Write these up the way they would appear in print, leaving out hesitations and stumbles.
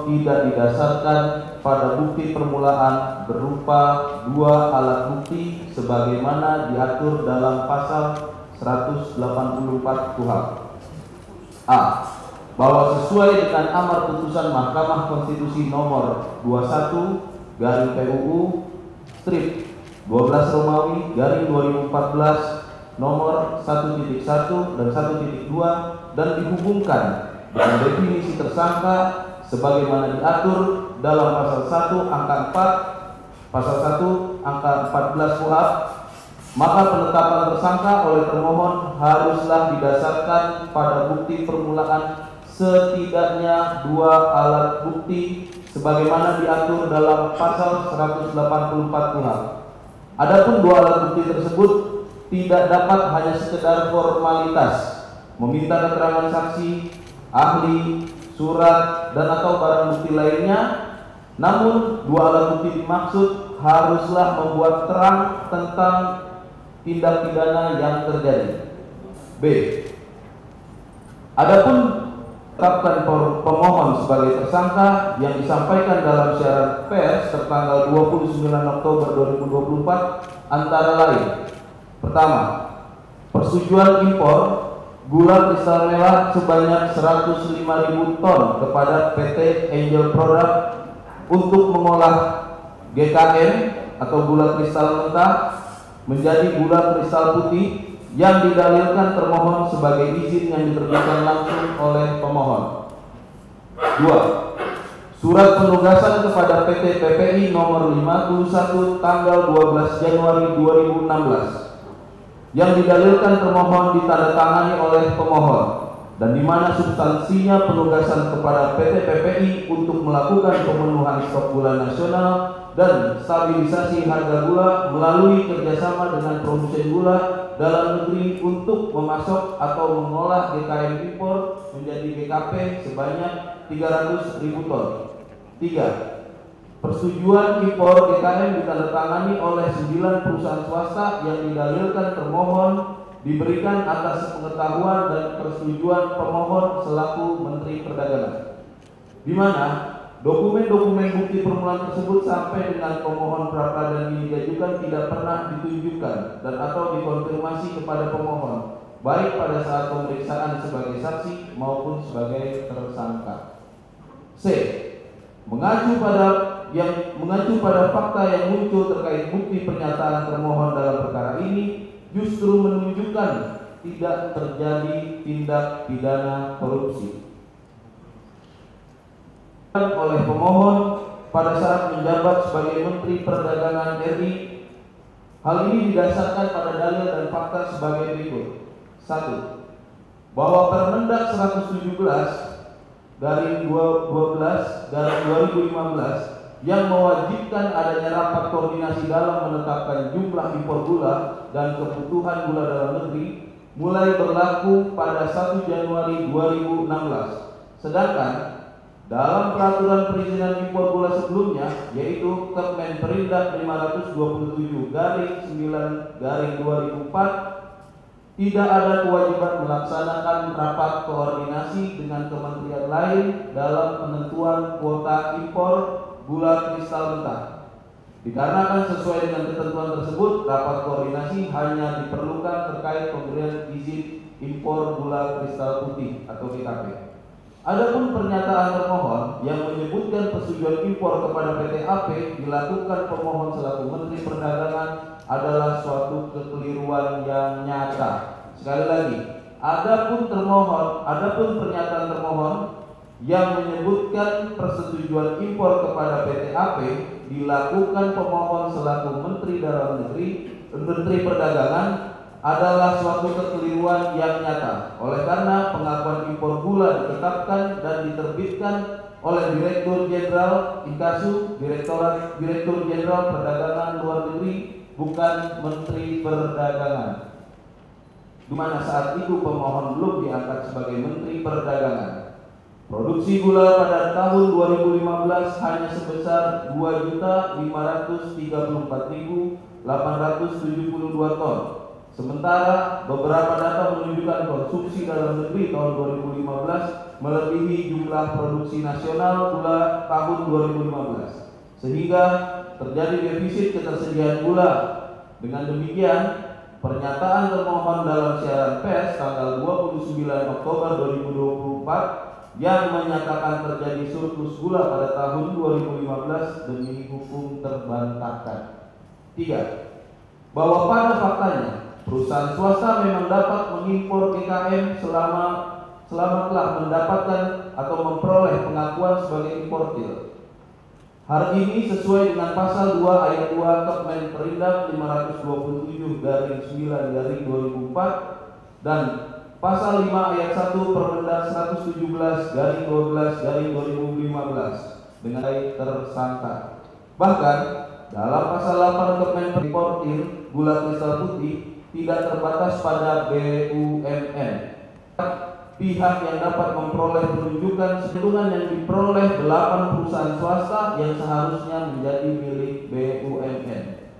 tidak didasarkan pada bukti permulaan berupa dua alat bukti sebagaimana diatur dalam pasal 184 KUHP. A. Bahwa sesuai dengan amar putusan Mahkamah Konstitusi nomor 21/PUU/12 Romawi /2014 nomor 1.1 dan 1.2 dan dihubungkan dengan definisi tersangka sebagaimana diatur dalam pasal 1 angka 4, pasal 1 angka 14 KUHP, maka penetapan tersangka oleh termohon haruslah didasarkan pada bukti permulaan setidaknya dua alat bukti sebagaimana diatur dalam pasal 184 KUHP. Adapun dua alat bukti tersebut tidak dapat hanya sekedar formalitas, meminta keterangan saksi, ahli, surat, dan atau barang bukti lainnya, namun dua alat bukti dimaksud haruslah membuat terang tentang tindak pidana yang terjadi. B. Adapun tetapkan pemohon sebagai tersangka yang disampaikan dalam siaran pers tertanggal 29 Oktober 2024 antara lain: pertama, persetujuan impor gula kristal merah sebanyak 105.000 ton kepada PT Angel Product untuk mengolah GKM atau gula kristal mentah menjadi gula kristal putih yang didalilkan termohon sebagai izin yang diterbitkan langsung oleh pemohon. 2. Surat penugasan kepada PT PPI nomor 51 tanggal 12 Januari 2016 yang didalilkan termohon ditandatangani oleh pemohon dan di mana substansinya penugasan kepada PT PPI untuk melakukan pemenuhan stok gula nasional dan stabilisasi harga gula melalui kerjasama dengan produsen gula dalam negeri untuk memasok atau mengolah GKM impor menjadi GKP sebanyak 300.000 ton. 3. Persetujuan impor GKM ditandatangani oleh 9 perusahaan swasta yang didalilkan termohon diberikan atas pengetahuan dan persetujuan pemohon selaku Menteri Perdagangan, di mana dokumen-dokumen bukti permulaan tersebut sampai dengan pemohon pra-peradilan ini diajukan tidak pernah ditunjukkan dan atau dikonfirmasi kepada pemohon baik pada saat pemeriksaan sebagai saksi maupun sebagai tersangka. C. Mengacu pada fakta yang muncul terkait bukti pernyataan termohon dalam perkara ini justru menunjukkan tidak terjadi tindak pidana korupsi oleh pemohon pada saat menjabat sebagai Menteri Perdagangan RI. Hal ini didasarkan pada dalil dan fakta sebagai berikut. 1. Bahwa Permendak 117/12/2015 yang mewajibkan adanya rapat koordinasi dalam menetapkan jumlah impor gula dan kebutuhan gula dalam negeri mulai berlaku pada 1 Januari 2016. Sedangkan dalam peraturan perizinan impor gula sebelumnya, yaitu Kemenperindak 527/9/2004, tidak ada kewajiban melaksanakan rapat koordinasi dengan kementerian lain dalam penentuan kuota impor gula kristal mentah. Dikarenakan sesuai dengan ketentuan tersebut, rapat koordinasi hanya diperlukan terkait pemberian izin impor gula kristal putih atau GKP. Adapun pernyataan termohon yang menyebutkan persetujuan impor kepada PT AP dilakukan pemohon selaku Menteri Perdagangan adalah suatu kekeliruan yang nyata. Sekali lagi, adapun pernyataan termohon yang menyebutkan persetujuan impor kepada PT AP dilakukan pemohon selaku Menteri Perdagangan adalah suatu kekeliruan yang nyata. Oleh karena pengakuan impor gula ditetapkan dan diterbitkan oleh Direktur Jenderal Inkasu, Direktur Jenderal Perdagangan Luar Negeri, bukan Menteri Perdagangan, di mana saat itu pemohon belum diangkat sebagai Menteri Perdagangan. Produksi gula pada tahun 2015 hanya sebesar 2.534.872 ton, Sementara beberapa data menunjukkan konsumsi dalam negeri tahun 2015 melebihi jumlah produksi nasional gula tahun 2015, sehingga terjadi defisit ketersediaan gula. Dengan demikian, pernyataan termohon dalam siaran pers tanggal 29 Oktober 2024 yang menyatakan terjadi surplus gula pada tahun 2015 demi hukum terbantahkan. 3. Bahwa pada faktanya perusahaan swasta memang dapat mengimpor GKM selama telah mendapatkan atau memperoleh pengakuan sebagai importir. Hal ini sesuai dengan pasal 2 ayat 2 Kepmen Perindak 527/9/2004 dan pasal 5 ayat 1 Permendak 117/12/2015 dengan tersangka. Bahkan dalam pasal 8 Kepmen importir gula kristal putih tidak terbatas pada BUMN. Pihak yang dapat memperoleh penunjukan keuntungan yang diperoleh 8 perusahaan swasta yang seharusnya menjadi milik BUMN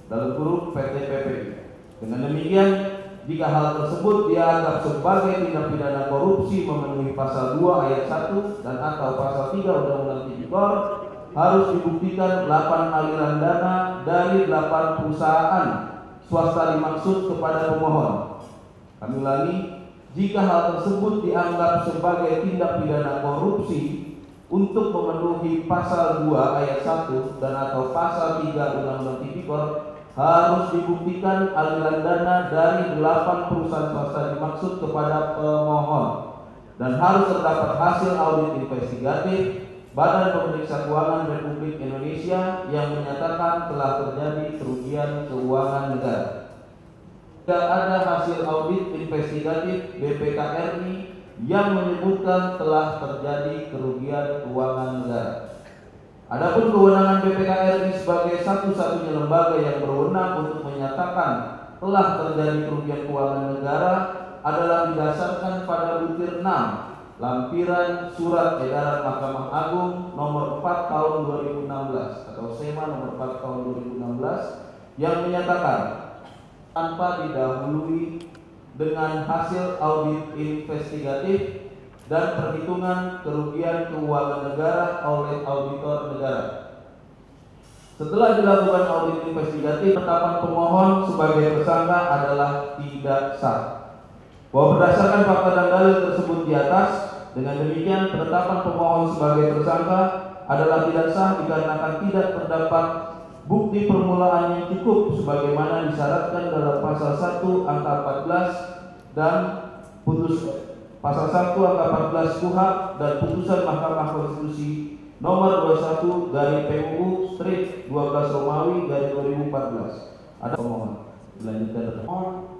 dalam kurung PT PPI. Dengan demikian, jika hal tersebut dianggap sebagai tindak pidana korupsi memenuhi pasal 2 ayat 1 dan atau pasal 3 Undang-Undang Tipikor, harus dibuktikan 8 aliran dana dari 8 perusahaan swasta dimaksud kepada pemohon. Kami ulangi, jika hal tersebut dianggap sebagai tindak pidana korupsi untuk memenuhi pasal 2 ayat 1 dan atau pasal 3 Undang-Undang Tipikor, harus dibuktikan aliran dana dari 8 perusahaan swasta dimaksud kepada pemohon dan harus terdapat hasil audit investigatif Badan Pemeriksa Keuangan Republik Indonesia yang menyatakan telah terjadi kerugian keuangan negara. Tidak ada hasil audit investigatif BPK-RI yang menyebutkan telah terjadi kerugian keuangan negara. Adapun kewenangan BPK-RI sebagai satu-satunya lembaga yang berwenang untuk menyatakan telah terjadi kerugian keuangan negara adalah didasarkan pada butir 6 lampiran Surat Edaran Mahkamah Agung nomor 4 tahun 2016 atau SEMA nomor 4 tahun 2016 yang menyatakan tanpa didahului dengan hasil audit investigatif dan perhitungan kerugian keuangan negara oleh auditor negara. Setelah dilakukan audit investigatif, penetapan pemohon sebagai tersangka adalah tidak sah. Bahwa berdasarkan fakta dan dalil tersebut di atas, dengan demikian penetapan pemohon sebagai tersangka adalah tidak sah dikarenakan tidak terdapat bukti permulaan yang cukup sebagaimana disyaratkan dalam pasal 1 angka 14 dan pasal 1 angka 14 KUHP dan putusan Mahkamah Konstitusi nomor 21/PUU/12 Romawi/2014. Ada pemohon. Dilanjutkan.